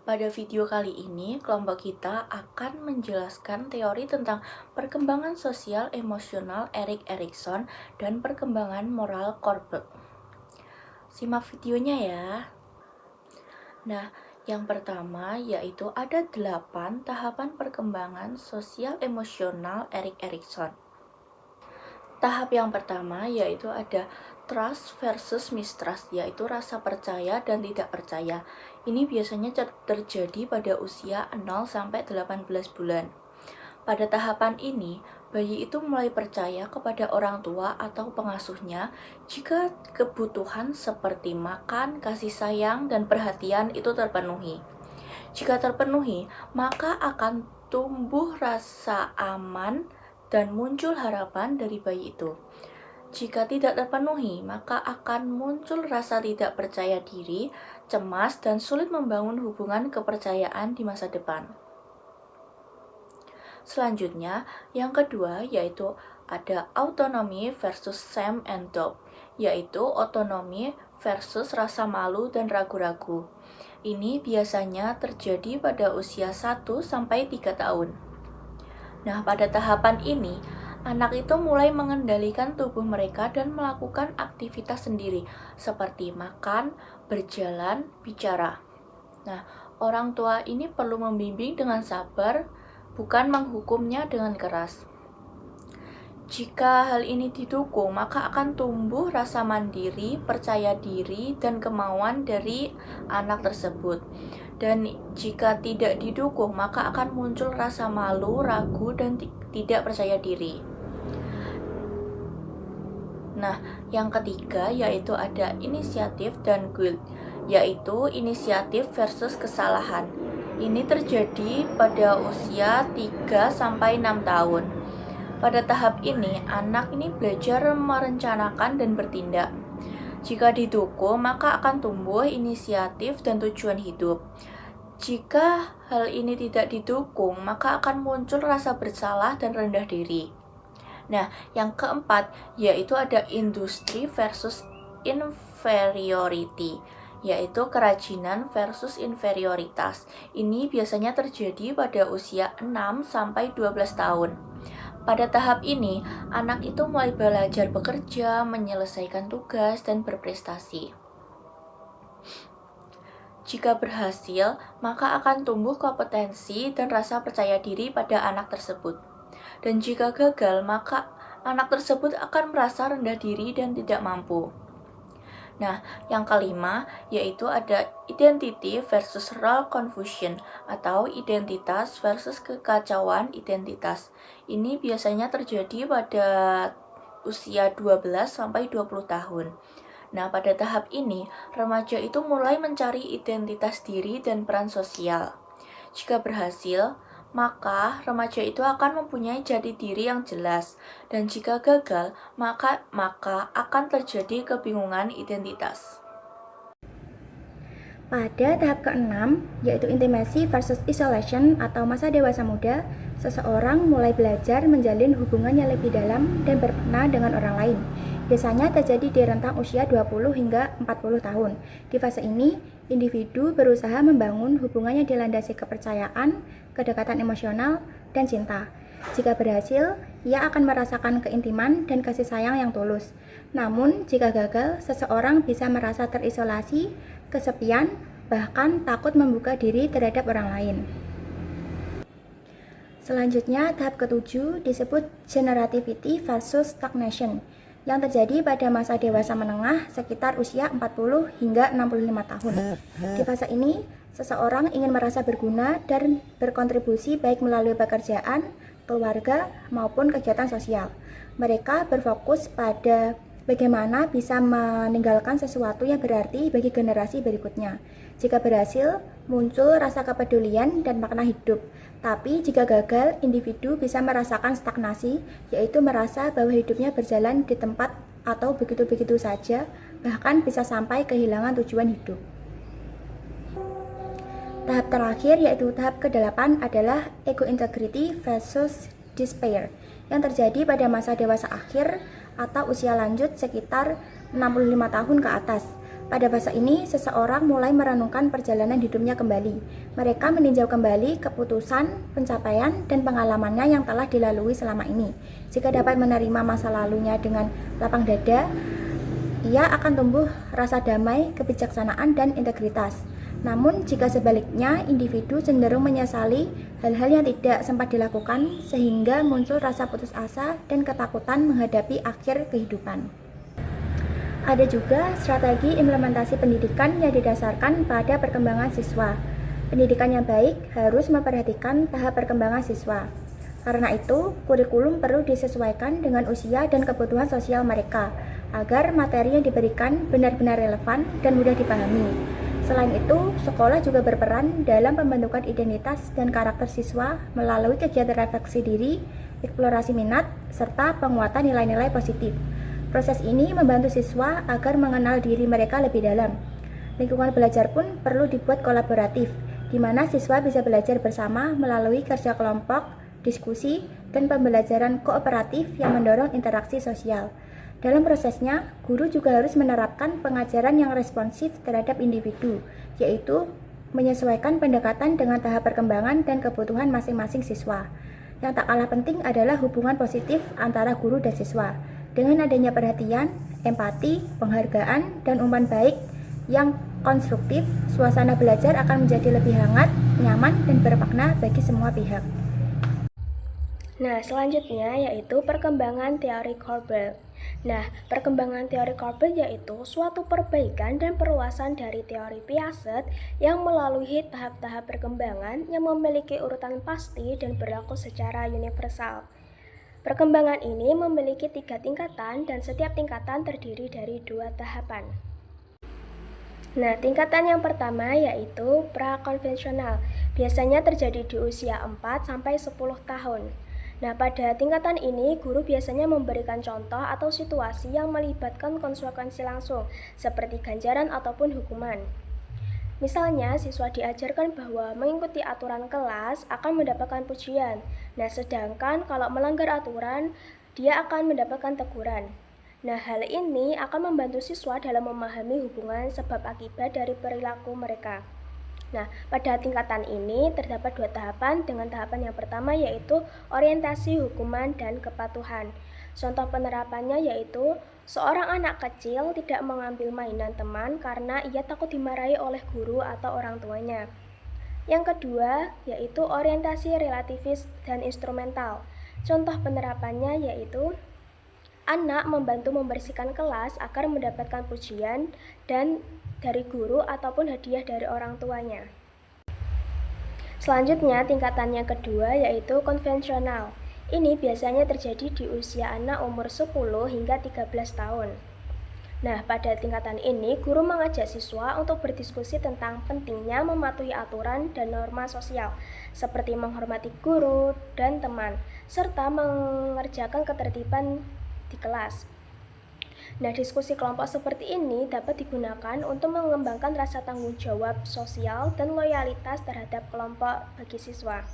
Pada video kali ini, kelompok kita akan menjelaskan teori tentang perkembangan sosial emosional Erik Erikson dan perkembangan moral Kohlberg. Simak videonya ya. Nah, yang pertama yaitu ada 8 tahapan perkembangan sosial emosional Erik Erikson. Tahap yang pertama yaitu ada trust versus mistrust, yaitu rasa percaya dan tidak percaya. Ini biasanya terjadi pada usia 0-18 bulan. Pada tahapan ini, bayi itu mulai percaya kepada orang tua atau pengasuhnya jika kebutuhan seperti makan, kasih sayang, dan perhatian itu terpenuhi. Jika terpenuhi, maka akan tumbuh rasa aman dan muncul harapan dari bayi itu. Jika tidak terpenuhi, maka akan muncul rasa tidak percaya diri, cemas, dan sulit membangun hubungan kepercayaan di masa depan. Selanjutnya, yang kedua yaitu ada autonomy versus shame and doubt, yaitu otonomi versus rasa malu dan ragu-ragu. Ini biasanya terjadi pada usia 1-3 tahun. Nah, pada tahapan ini, anak itu mulai mengendalikan tubuh mereka dan melakukan aktivitas sendiri, seperti makan, berjalan, bicara. Nah, orang tua ini perlu membimbing dengan sabar, bukan menghukumnya dengan keras. Jika hal ini didukung, maka akan tumbuh rasa mandiri, percaya diri, dan kemauan dari anak tersebut. Dan jika tidak didukung, maka akan muncul rasa malu, ragu, dan tidak percaya diri. Nah, yang ketiga yaitu ada inisiatif dan guilt, yaitu inisiatif versus kesalahan. Ini terjadi pada usia 3-6 tahun. Pada tahap ini, anak ini belajar merencanakan dan bertindak. Jika didukung, maka akan tumbuh inisiatif dan tujuan hidup. Jika hal ini tidak didukung, maka akan muncul rasa bersalah dan rendah diri. Nah, yang keempat yaitu ada industri versus inferiority, yaitu kerajinan versus inferioritas. Ini biasanya terjadi pada usia 6-12 tahun. Pada tahap ini, anak itu mulai belajar bekerja, menyelesaikan tugas, dan berprestasi. Jika berhasil, maka akan tumbuh kompetensi dan rasa percaya diri pada anak tersebut. Dan jika gagal, maka anak tersebut akan merasa rendah diri dan tidak mampu. Nah, yang kelima yaitu ada identity versus role confusion atau identitas versus kekacauan identitas. Ini biasanya terjadi pada usia 12-20 tahun. Nah, pada tahap ini, remaja itu mulai mencari identitas diri dan peran sosial. Jika berhasil, maka remaja itu akan mempunyai jati diri yang jelas, dan jika gagal, maka akan terjadi kebingungan identitas. Pada tahap ke-6, yaitu intimacy versus isolation atau masa dewasa muda, seseorang mulai belajar menjalin hubungan yang lebih dalam dan bermakna dengan orang lain. Biasanya terjadi di rentang usia 20 hingga 40 tahun. Di fase ini, individu berusaha membangun hubungan yang dilandasi kepercayaan, kedekatan emosional, dan cinta. Jika berhasil, ia akan merasakan keintiman dan kasih sayang yang tulus. Namun, jika gagal, seseorang bisa merasa terisolasi, kesepian, bahkan takut membuka diri terhadap orang lain. Selanjutnya, tahap ke-7 disebut generativity versus stagnation, yang terjadi pada masa dewasa menengah sekitar usia 40 hingga 65 tahun. Di fase ini, seseorang ingin merasa berguna dan berkontribusi baik melalui pekerjaan, keluarga, maupun kegiatan sosial. Mereka berfokus pada bagaimana bisa meninggalkan sesuatu yang berarti bagi generasi berikutnya. Jika berhasil, muncul rasa kepedulian dan makna hidup. Tapi jika gagal, individu bisa merasakan stagnasi, yaitu merasa bahwa hidupnya berjalan di tempat atau begitu-begitu saja, bahkan bisa sampai kehilangan tujuan hidup. Tahap terakhir yaitu tahap ke-8 adalah ego integrity versus despair, yang terjadi pada masa dewasa akhir atau usia lanjut sekitar 65 tahun ke atas. Pada fase ini, seseorang mulai merenungkan perjalanan hidupnya kembali. Mereka meninjau kembali keputusan, pencapaian, dan pengalamannya yang telah dilalui selama ini. Jika dapat menerima masa lalunya dengan lapang dada, ia akan tumbuh rasa damai, kebijaksanaan, dan integritas. Namun, jika sebaliknya, individu cenderung menyesali hal-hal yang tidak sempat dilakukan, sehingga muncul rasa putus asa dan ketakutan menghadapi akhir kehidupan. Ada juga strategi implementasi pendidikan yang didasarkan pada perkembangan siswa. Pendidikan yang baik harus memperhatikan tahap perkembangan siswa. Karena itu, kurikulum perlu disesuaikan dengan usia dan kebutuhan sosial mereka, agar materi yang diberikan benar-benar relevan dan mudah dipahami. Selain itu, sekolah juga berperan dalam pembentukan identitas dan karakter siswa melalui kegiatan refleksi diri, eksplorasi minat, serta penguatan nilai-nilai positif. Proses ini membantu siswa agar mengenal diri mereka lebih dalam. Lingkungan belajar pun perlu dibuat kolaboratif, di mana siswa bisa belajar bersama melalui kerja kelompok, diskusi, dan pembelajaran kooperatif yang mendorong interaksi sosial. Dalam prosesnya, guru juga harus menerapkan pengajaran yang responsif terhadap individu, yaitu menyesuaikan pendekatan dengan tahap perkembangan dan kebutuhan masing-masing siswa. Yang tak kalah penting adalah hubungan positif antara guru dan siswa. Dengan adanya perhatian, empati, penghargaan, dan umpan baik yang konstruktif, suasana belajar akan menjadi lebih hangat, nyaman, dan bermakna bagi semua pihak. Nah, selanjutnya yaitu perkembangan teori Korbel. Nah, perkembangan teori Korbel yaitu suatu perbaikan dan perluasan dari teori Piaget yang melalui tahap-tahap perkembangan yang memiliki urutan pasti dan berlaku secara universal. Perkembangan ini memiliki 3 tingkatan dan setiap tingkatan terdiri dari 2 tahapan. Nah, tingkatan yang pertama yaitu prakonvensional. Biasanya terjadi di usia 4-10 tahun. Nah, pada tingkatan ini, guru biasanya memberikan contoh atau situasi yang melibatkan konsekuensi langsung, seperti ganjaran ataupun hukuman. Misalnya, siswa diajarkan bahwa mengikuti aturan kelas akan mendapatkan pujian. Nah, sedangkan kalau melanggar aturan, dia akan mendapatkan teguran. Nah, hal ini akan membantu siswa dalam memahami hubungan sebab akibat dari perilaku mereka. Nah, pada tingkatan ini terdapat 2 tahapan, dengan tahapan yang pertama yaitu orientasi hukuman dan kepatuhan. Contoh penerapannya yaitu seorang anak kecil tidak mengambil mainan teman karena ia takut dimarahi oleh guru atau orang tuanya. Yang kedua yaitu orientasi relativis dan instrumental. Contoh penerapannya yaitu anak membantu membersihkan kelas agar mendapatkan pujian dan dari guru ataupun hadiah dari orang tuanya. Selanjutnya, tingkatan yang kedua yaitu konvensional. Ini biasanya terjadi di usia anak umur 10 hingga 13 tahun. Nah, pada tingkatan ini, guru mengajak siswa untuk berdiskusi tentang pentingnya mematuhi aturan dan norma sosial, seperti menghormati guru dan teman, serta mengerjakan ketertiban di kelas. Nah, diskusi kelompok seperti ini dapat digunakan untuk mengembangkan rasa tanggung jawab sosial dan loyalitas terhadap kelompok bagi siswa.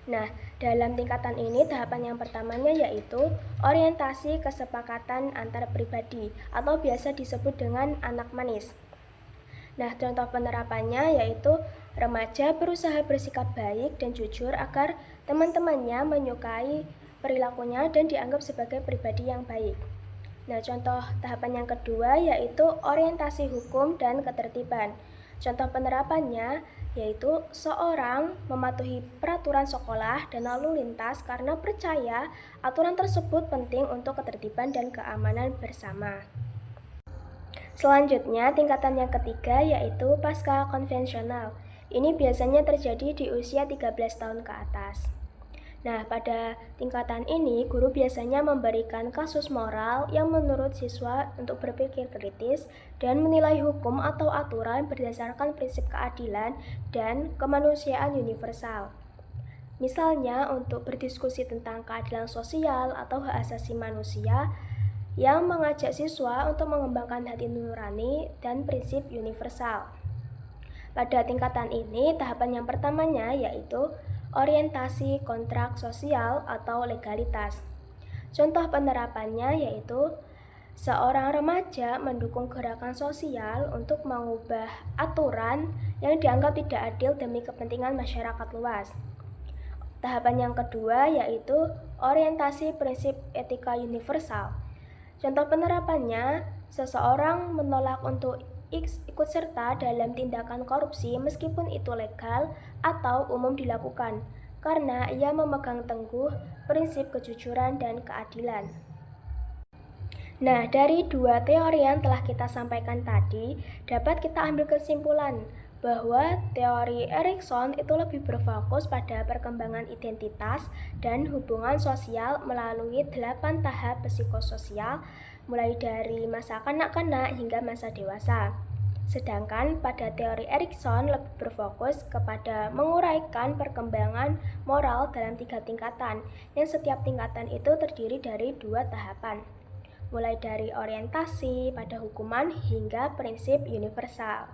Nah, dalam tingkatan ini tahapan yang pertamanya yaitu orientasi kesepakatan antar pribadi atau biasa disebut dengan anak manis. Nah, contoh penerapannya yaitu remaja berusaha bersikap baik dan jujur agar teman-temannya menyukai perilakunya dan dianggap sebagai pribadi yang baik. Nah, contoh tahapan yang kedua yaitu orientasi hukum dan ketertiban. Contoh penerapannya yaitu seorang mematuhi peraturan sekolah dan lalu lintas karena percaya aturan tersebut penting untuk ketertiban dan keamanan bersama. Selanjutnya, tingkatan yang ketiga yaitu pasca konvensional. Ini biasanya terjadi di usia 13 tahun ke atas. Nah, pada tingkatan ini, guru biasanya memberikan kasus moral yang menurut siswa untuk berpikir kritis dan menilai hukum atau aturan berdasarkan prinsip keadilan dan kemanusiaan universal. Misalnya, untuk berdiskusi tentang keadilan sosial atau hak asasi manusia yang mengajak siswa untuk mengembangkan hati nurani dan prinsip universal. Pada tingkatan ini, tahapan yang pertamanya yaitu orientasi kontrak sosial atau legalitas. Contoh penerapannya yaitu Seorang remaja mendukung gerakan sosial untuk mengubah aturan yang dianggap tidak adil demi kepentingan masyarakat luas. Tahapan yang kedua yaitu orientasi prinsip etika universal. Contoh penerapannya, seseorang menolak untuk ikut serta dalam tindakan korupsi meskipun itu legal atau umum dilakukan, karena ia memegang teguh prinsip kejujuran dan keadilan. Nah, dari dua teori yang telah kita sampaikan tadi, dapat kita ambil kesimpulan bahwa teori Erikson itu lebih berfokus pada perkembangan identitas dan hubungan sosial melalui 8 tahap psikososial, mulai dari masa kanak-kanak hingga masa dewasa. Sedangkan pada teori Erikson lebih berfokus kepada menguraikan perkembangan moral dalam 3 tingkatan, yang setiap tingkatan itu terdiri dari 2 tahapan, mulai dari orientasi pada hukuman hingga prinsip universal.